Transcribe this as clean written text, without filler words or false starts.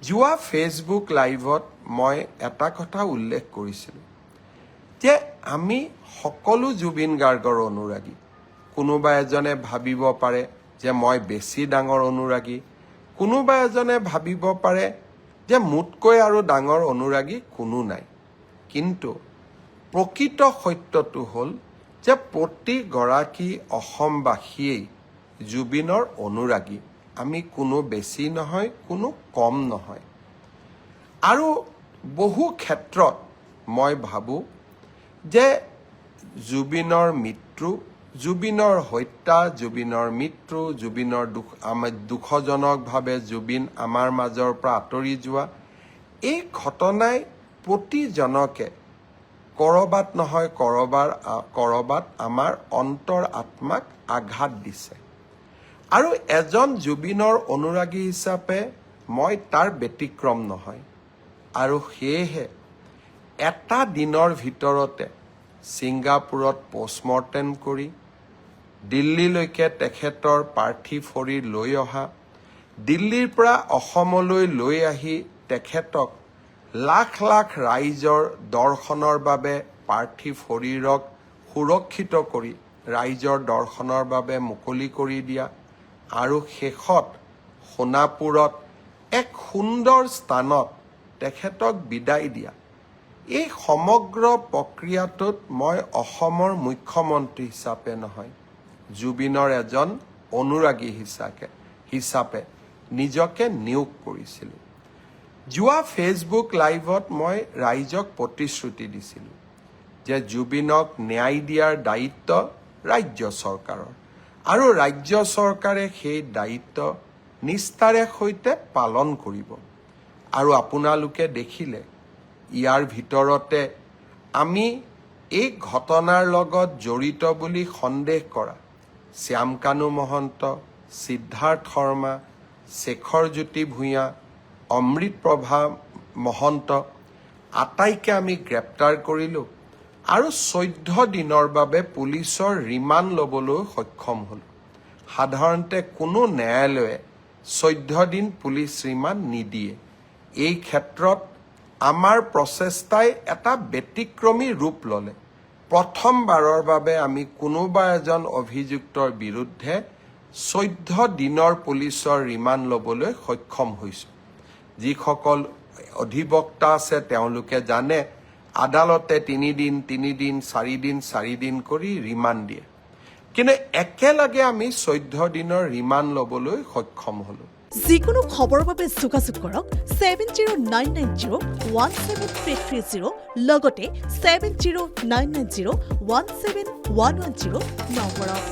যোৱা ফেচবুক লাইভত মই এটা কথা উল্লেখ কৰিছিলোঁ যে আমি সকলো জুবিন গাৰ্গৰ অনুৰাগী। কোনোবা এজনে ভাবিব পাৰে যে মই বেছি ডাঙৰ অনুৰাগী, কোনোবা এজনে ভাবিব পাৰে যে মোতকৈ আৰু ডাঙৰ অনুৰাগী কোনো নাই। কিন্তু প্ৰকৃত সত্যটো হ'ল যে প্ৰতিগৰাকী অসমবাসীয়েই জুবিনৰ অনুৰাগী। আমি কোনো বেছি নহয়, কোনো কম নহয়। আৰু বহু ক্ষেত্ৰত মই ভাবোঁ যে জুবিনৰ মৃত্যু, জুবিনৰ হত্যা, জুবিনৰ মৃত্যু, জুবিনৰ দুখজনকভাৱে জুবিন আমাৰ মাজৰ পৰা আঁতৰি যোৱা, এই ঘটনাই প্ৰতিজনকে ক'ৰবাত নহয় ক'ৰবাত আমাৰ অন্তৰ আত্মাক আঘাত দিছে। আৰু এজন জুবিনৰ অনুৰাগী হিচাপে মই তাৰ ব্যতিক্ৰম নহয়। আৰু সেয়েহে এটা দিনৰ ভিতৰতে ছিংগাপুৰত পষ্টমৰ্টেম কৰি দিল্লীলৈকে তেখেতৰ পাৰ্থিৱ শৰীৰ লৈ অহা, দিল্লীৰ পৰা অসমলৈ লৈ আহি তেখেতক লাখ লাখ ৰাইজৰ দৰ্শনৰ বাবে পাৰ্থিৱ শৰীৰক সুৰক্ষিত কৰি ৰাইজৰ দৰ্শনৰ বাবে মুকলি কৰি দিয়া, আৰু শেষত সোণাপুৰত এক সুন্দৰ স্থানত তেখেতক বিদায় দিয়া, এই সমগ্ৰ প্ৰক্ৰিয়াটোত মই অসমৰ মুখ্যমন্ত্ৰী হিচাপে নহয়, জুবিনৰ এজন অনুৰাগী হিচাপে নিজকে নিয়োগ কৰিছিলোঁ। যোৱা ফেচবুক লাইভত মই ৰাইজক প্ৰতিশ্ৰুতি দিছিলোঁ যে জুবিনক ন্যায় দিয়াৰ দায়িত্ব ৰাজ্য চৰকাৰৰ, আৰু ৰাজ্য চৰকাৰে সেই দায়িত্ব নিষ্ঠাৰে সৈতে পালন কৰিব। আৰু আপোনালোকে দেখিলে ইয়াৰ ভিতৰতে আমি এই ঘটনাৰ লগত জড়িত বুলি সন্দেহ কৰা শ্যামকানু মহন্ত, সিদ্ধাৰ্থ শৰ্মা, শেখৰজ্যোতি ভূঞা, অমৃতপ্ৰভা মহন্ত আটাইকে আমি গ্ৰেপ্তাৰ কৰিলোঁ আৰু 14 দিনৰ বাবে পুলিচৰ ৰিমাণ্ড ল'বলৈ সক্ষম হ'লোঁ। সাধাৰণতে কোনো ন্যায়ালয়ে 14 দিন পুলিচ ৰিমাণ্ড নিদিয়ে। এই ক্ষেত্ৰত আমাৰ প্ৰচেষ্টাই এটা ব্যতিক্ৰমী ৰূপ ল'লে। প্ৰথমবাৰৰ বাবে আমি কোনোবা এজন অভিযুক্তৰ বিৰুদ্ধে 14 দিনৰ পুলিচৰ ৰিমাণ্ড ল'বলৈ সক্ষম হৈছোঁ। যিসকল অধিবক্তা আছে তেওঁলোকে জানে আদালতে 3 দিন 4 দিন কৰি ৰিমাণ্ড দিয়ে, কিন্তু একেলগে আমি 14 দিনৰ ৰিমাণ্ড ল'বলৈ সক্ষম হ'লোঁ। যিকোনো খবৰৰ বাবে যোগাযোগ কৰক 7099017330 লগতে 7099017110 নম্বৰত।